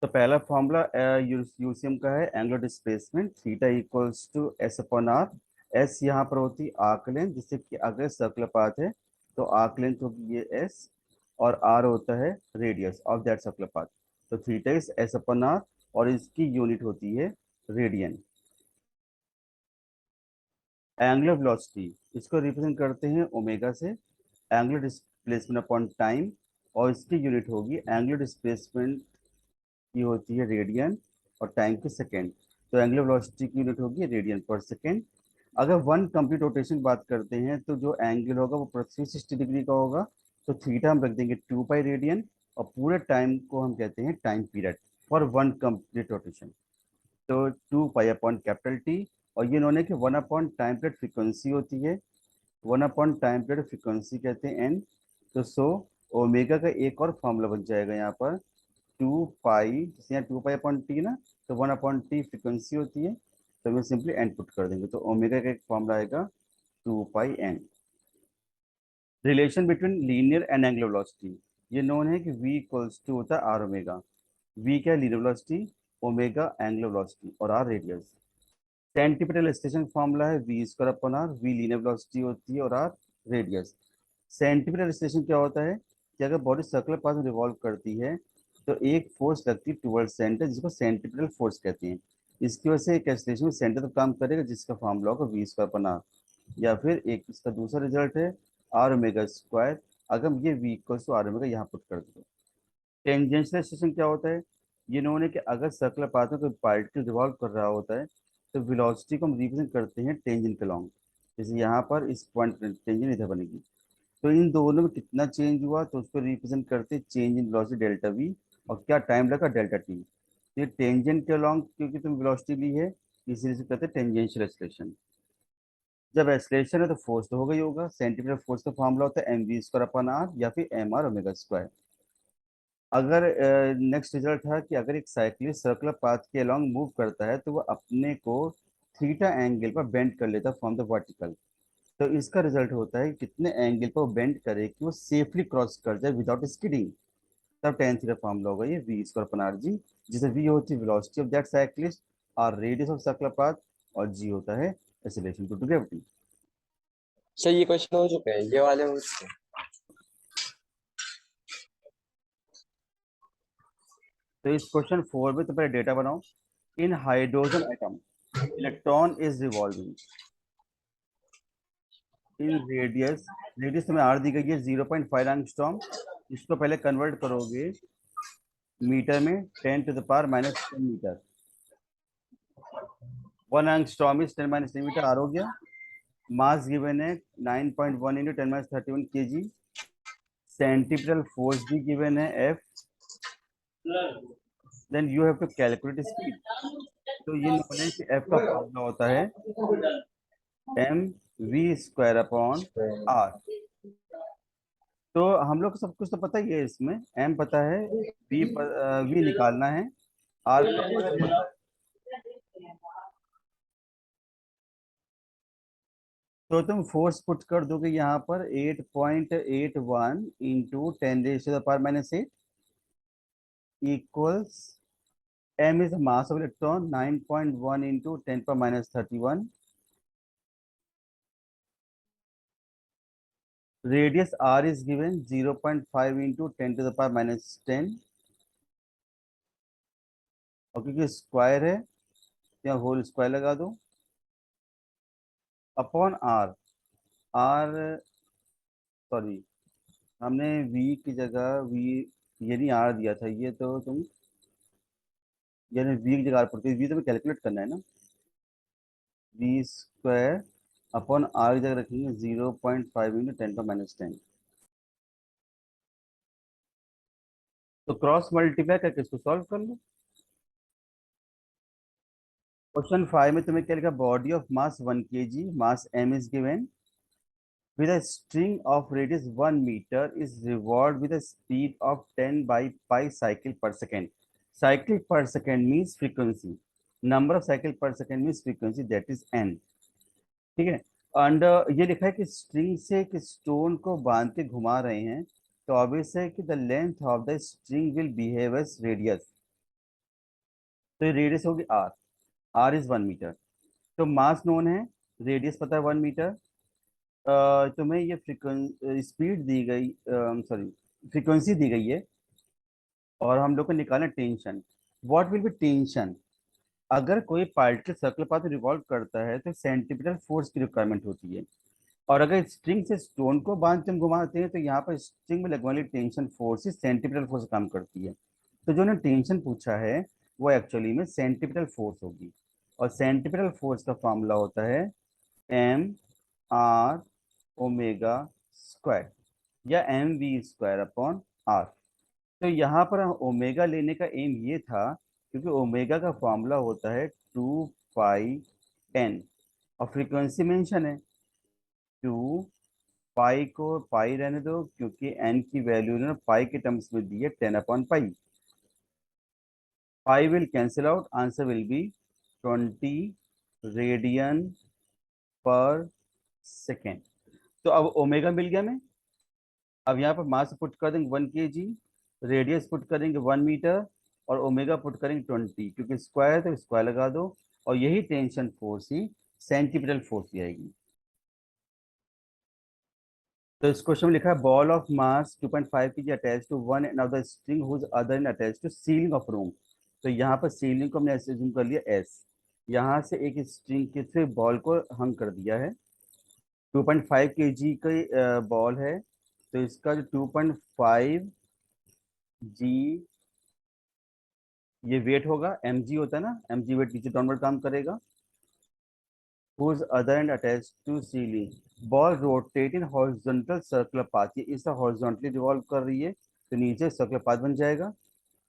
तो पहला formula UCM का है, angular displacement theta equals to S upon R. S यहाँ पर होती है आर्क लेंथ, जिससे कि अगर सर्कुलर पाथ है तो आर्क लेंथ होगी ये एस, और आर होता है radius of that circular path. तो theta is S upon R, और इसकी यूनिट होती है रेडियन। एंगुलर वेलोसिटी इसको रिप्रेजेंट करते हैं ओमेगा से, एंगुलर डिस्प्लेसमेंट अपॉन टाइम, और इसकी यूनिट होगी एंगुलर डिस्प्लेसमेंट की होती है रेडियन, और टाइम की सेकेंड। तो एंगुलर वेलोसिटी की यूनिट होगी रेडियन पर सेकेंड। अगर वन कंप्लीट रोटेशन की बात करते हैं तो जो एंगल होगा वो 360 डिग्री का होगा। तो थीटा हम रख देंगे 2 पाई रेडियन, और पूरे टाइम को हम कहते हैं time period for one complete rotation. तो 2 पाई अपॉन कैपिटल टी, और ये इन्होंने कि 1 अपॉन टाइम पीरियड फ्रीक्वेंसी होती है, 1 अपॉन टाइम पीरियड फ्रीक्वेंसी कहते हैं एन। तो सो ओमेगा का एक और फॉर्मूला बन जाएगा यहाँ पर 2 पाई, जैसे यहाँ 2 पाई अपॉन टी ना, तो 1 अपॉन टी फ्रिक्वेंसी होती है, तो हमें सिंपली एन पुट कर देंगे, तो ओमेगा का एक फॉर्मूला आएगा 2 pi N. Relation between linear and angular velocity, ये नोन है कि v इक्वल्स टू होता है आर ओमेगा। v क्या है? Linear velocity, omega angular velocity, और R radius. Centimetre station formula है v square upon R, v linear velocity होती है और आर रेडियस। सेंटीमीटर स्टेशन क्या होता है कि अगर बॉडी सर्कुलर पाथ में रिवॉल्व करती है तो एक फोर्स लगती है टुवर्ड सेंटर, जिसको सेंटीपिटल फोर्स कहते हैं। इसकी वजह से एक एक्सलेशन में सेंटर तक काम करेगा, जिसका फॉर्मूला होगा वी स्क्वायर अपॉन आर। या फिर एक इसका दूसरा रिजल्ट है आर ओमेगा स्क्वायर। अगर हम ये v equals to r omega यहाँ पुट कर दें। टेंजेंशियल स्टेशन क्या होता है? ये इन्होंने कि अगर सर्कुलर पाथ में कोई पार्टिकल रिवॉल्व कर रहा होता है तो वेलोसिटी को हम रिप्रेजेंट करते हैं टेंजेंट के लॉन्ग। जैसे यहाँ पर इस पॉइंट टेंजेंट इधर बनेगी, तो इन दोनों में कितना चेंज हुआ तो उसको रिप्रेजेंट करते हैं change in velocity delta we, और क्या टाइम लगा डेल्टा टी। ये टेंजेंट के अलॉन्ग क्योंकि तुम वेलोसिटी ली है, इसीलिए से कहते हैं टेंजेंशियल एक्सलेशन। जब एक्सलेशन है तो फोर्स तो होगा ही होगा, सेंटीमीटर फोर्स का फॉर्मूला होता है m v square upon r, या फिर एम आर ओमेगा स्क्वायर। अगर नेक्स्ट रिजल्ट था कि अगर एक साइक्लिस्ट सर्कुलर पाथ के अलॉन्ग मूव करता है तो वो अपने को थीटा एंगल पर बेंड कर लेता है फ्रॉम द वर्टिकल। तो इसका रिजल्ट होता है कि कितने एंगल पर वो बेंड करे कि वो सेफली क्रॉस कर जाए विदाउट स्किडिंग। तब टेन थीटा फॉर्मूला होगा ये v square upon r g, जिसे वी होती है velocity of that cyclist, r radius of circular path, और जी होता है acceleration due to gravity. Sir ये क्वेश्चन हो चुके हैं, ये वाले हो चुके हैं। तो इस क्वेश्चन 4 में तो पहले डेटा बनाओ। In hydrogen atom electron is revolving in radius, radius में आर दी गई है 0.5 एंगस्ट्रॉम। इसको पहले कन्वर्ट करोगे मीटर में, 10⁻⁻10 meter. 1 angstrom is 10 - 10 meter, r हो गया। मास गिवन है 9.1 इंटू 10⁻31 kg। सेंटीपिटल फोर्स भी गिवन है F. Then you have to calculate speed. तो ये नोन है कि एफ का फॉर्मूला होता है m v square upon r. तो हम लोग को सब कुछ तो पता ही है, इसमें एम पता है, वी निकालना है, आर का पता है। तो तुम फोर्स पुट कर दोगे यहाँ पर 8.81 into 10⁻⁻8 equals m is the mass of electron 9.1 into 10⁻⁻31। Radius r is given 0.5 into 10⁻⁻10, और क्योंकि स्क्वायर है या होल स्क्वायर लगा दो अपॉन आर। आर सॉरी, हमने v की जगह v, ये नहीं आर दिया था, ये तो तुम यानी v की जगह आर पड़ती है, v तो हमें कैलकुलेट करना है ना। वी स्क्वायर अपॉन आर की जगह रखेंगे 0.5 इंटू 10⁻⁻10। तो क्रॉस मल्टीप्लाई करके इसको सॉल्व कर लो। क्वेश्चन 5 में तुम्हें क्या लिखा? Body of mass 1 kg, mass m is given, with a string of radius 1 meter is revolved with a speed of 10 by pi cycle per second. Cycle per second means frequency. Number of cycle per second means frequency, that is n. ठीक है। And ये लिखा है कि string से एक stone को बांध के घुमा रहे हैं, तो ऑब्वियस है कि the length of the string will behave as radius. तो ये रेडियस होगी आर, आर इज 1 मीटर। तो मास नोन है, रेडियस पता है 1 मीटर। तुम्हें ये स्पीड दी गई, सॉरी फ्रीक्वेंसी दी गई है, और हम लोग को निकालना tension. What will be tension? अगर कोई पार्टिकल सर्कुलर पाथ में रिवॉल्व करता है तो सेंटीमीटर फोर्स की रिक्वायरमेंट होती है। और अगर स्ट्रिंग से स्टोन को बांध के हम घुमाते हैं तो यहाँ पर स्ट्रिंग में लगने वाली टेंशन फोर्स ही सेंटीमीटर फोर्स काम करती है। तो जो ने टेंशन पूछा है वो एक्चुअली में सेंटीमीटर फोर्स होगी। और सेंटीमीटर फोर्स का फॉर्मूला होता है एम आर ओमेगा स्क्वायर, या m v square upon r. तो यहाँ पर ओमेगा लेने का एम ये था क्योंकि ओमेगा का फॉर्मूला होता है 2 पाई n, और फ्रीक्वेंसी मेंशन है 2 पाई, को पाई रहने दो क्योंकि n की वैल्यू ने पाई के टर्म्स में दी है 10/पाई। Pi will cancel out, answer will be 20 radian per second. तो अब ओमेगा मिल गया हमें। अब यहाँ पर मास पुट कर देंगे 1 kg, रेडियस पुट करेंगे 1 मीटर, और ओमेगा पुट करेंगे 20, क्योंकि स्क्वायर है तो स्क्वायर लगा दो, और यही टेंशन फोर्स ही सेंटीमीटर फोर्स ही आएगी। तो इस क्वेश्चन में लिखा है ball of mass 2.5 kg attach to one end of the string whose other end attach to ceiling of room. तो यहाँ पर सीलिंग को हमने ऐसे जूम कर लिया एस, यहाँ से एक स्ट्रिंग के थ्रू बॉल को हंग कर दिया है। 2.5 kg का बॉल है, तो इसका जो 2.5 जी ये वेट होगा, एम जी होता है ना, एम जी वेट नीचे डाउनवर्ड काम करेगा। whose other end attached to ceiling, ball rotate in horizontal circular path, ये इस horizontally revolve कर रही है तो नीचे circular path बन जाएगा।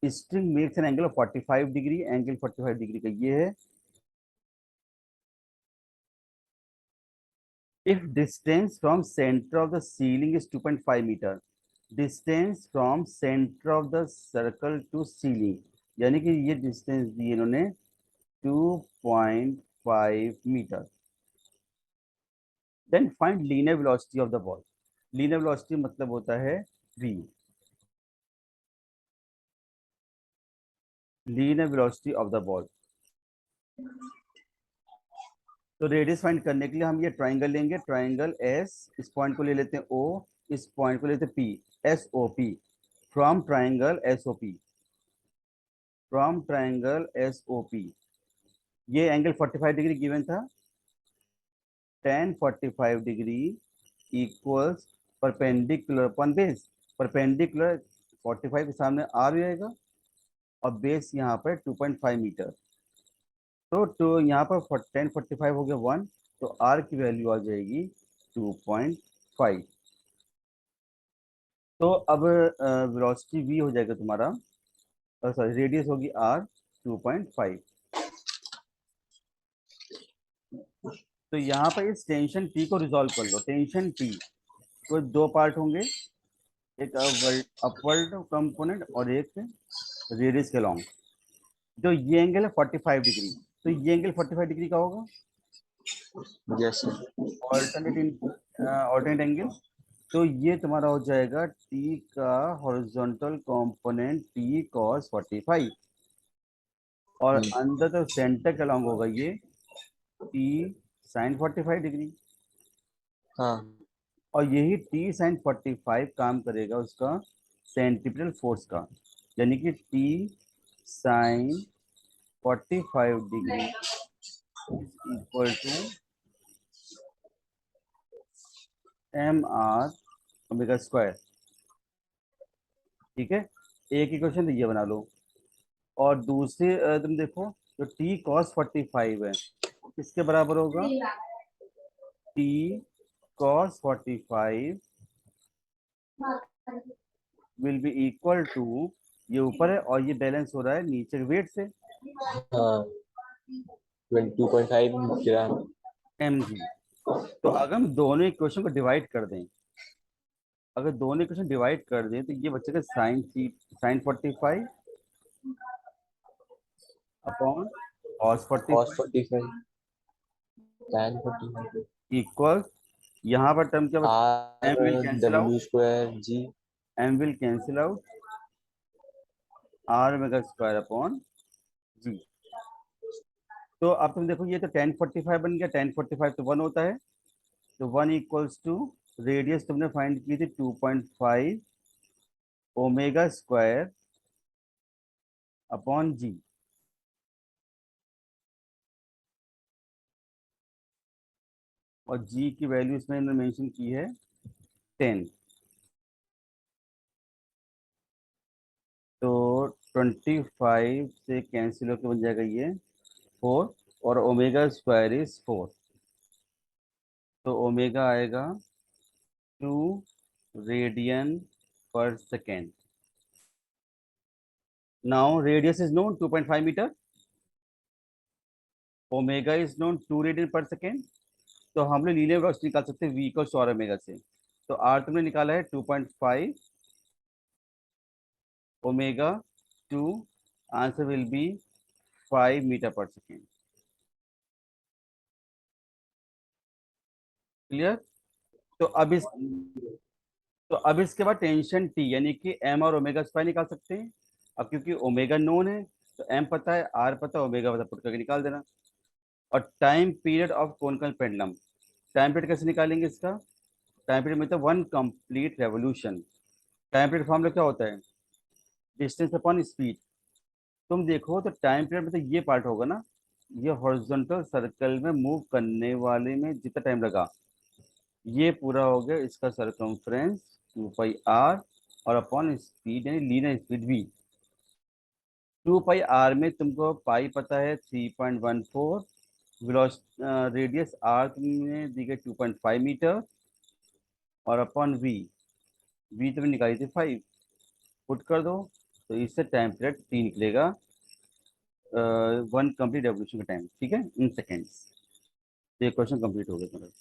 String makes an angle of 45 degree, angle 45 degree का ये है। If distance from center of the ceiling is 2.5 meter, distance from center of the circle to ceiling, यानी कि ये डिस्टेंस दी इन्होंने 2.5 meter. Then find linear velocity of the ball. Linear velocity मतलब होता है v, linear velocity of the ball. तो रेडियस फाइंड करने के लिए हम ये ट्राइंगल लेंगे, ट्राइंगल एस, इस पॉइंट को ले लेते हैं ओ, इस पॉइंट को लेते हैं P, S O P. From triangle S O P, from triangle S O P, ये एंगल 45 डिग्री गिवन था, tan 45 degree equals perpendicular upon base. Perpendicular 45 के सामने आर रहेगा, और बेस यहाँ पर 2.5 मीटर। तो यहाँ पर 10 45 हो गया 1, तो आर की वैल्यू आ जाएगी 2.5। तो अब वेलोसिटी v हो जाएगा तुम्हारा, सॉरी रेडियस होगी r 2.5। तो यहाँ पर इस टेंशन t को रिजॉल्व कर लो। टेंशन t को दो पार्ट होंगे, एक अपवर्ड कंपोनेंट और एक रेडियस के लॉन्ग। जो ये एंगल है 45 डिग्री, तो ये एंगल 45 डिग्री का होगा, यस सर। Alternate angle. तो ये तुम्हारा हो जाएगा t का हॉरिजॉन्टल कंपोनेंट t cos 45, और अंदर तो सेंटर के अलॉन्ग होगा ये t sin 45 डिग्री। हाँ और यही t sin 45 काम करेगा उसका सेंटीमीटर फोर्स का, यानी कि t sin 45 degree is equal to m r omega square. ठीक है, एक ही क्वेश्चन ये बना लो। और दूसरे तुम देखो, जो t cos 45 है किसके बराबर होगा, t cos 45 will be equal to, ये ऊपर है और ये बैलेंस हो रहा है नीचे वेट से, हाँ 22.5 गिरा। mg। तो अगर हम दोनों इक्वेशन को डिवाइड कर दें, अगर दोनों इक्वेशन डिवाइड कर दें तो ये बचेगा sine 45 upon cos cos 45 45 tan 45 equal, यहाँ पर टर्म क्या बचा, m will r cancel out, w square g। m will cancel out, r omega square upon g। तो अब तुम देखो ये तो 1045 बन गया, 1045 तो 1 होता है, तो 1 इक्वल्स टू रेडियस तुमने फाइंड की थी 2.5 ओमेगा स्क्वायर अपॉन जी। और जी की वैल्यू इसमें इन्होंने मेंशन की है 10। तो 25 से कैंसिल होकर बन जाएगा ये 4, और ओमेगा स्क्वायर इज 4, तो ओमेगा आएगा 2 radian per second. Now radius is known 2.5 meter, omega is known 2 radian per second. तो हम लोग लीनियर वेलोसिटी निकाल सकते हैं v को 100 ओमेगा से। तो r तुमने निकाला है 2.5 omega 2, answer will be 5 meter per second. Clear? तो अब इस तो अब इसके बाद टेंशन टी यानी कि एम और ओमेगा स्क्वायर निकाल सकते हैं। अब क्योंकि ओमेगा नोन है, तो एम पता है, आर पता है, ओमेगा पता है, पुट करके निकाल देना। और time period of conical pendulum, time period कैसे निकालेंगे इसका? टाइम पीरियड मतलब one complete revolution. Time period formula क्या होता है? Distance upon speed. तुम देखो तो टाइम पीरियड मतलब ये पार्ट होगा ना, ये हॉरिजॉन्टल सर्कल में मूव करने वाले में जितना टाइम लगा, ये पूरा हो गया इसका सरकमफ्रेंस 2 पाई आर, और अपॉन स्पीड यानी linear speed v। 2 pi r में तुमको पाई पता है 3.14, रेडियस आर तुमने दी गई 2.5 मीटर, और अपॉन वी, वी तुमने निकाली थी 5, पुट कर दो, तो इससे टाइम पीरियड टी निकलेगा, वन कंप्लीट रेवोल्यूशन का टाइम, ठीक है, इन सेकेंड्स। तो ये क्वेश्चन कंप्लीट हो गया तुम्हारा।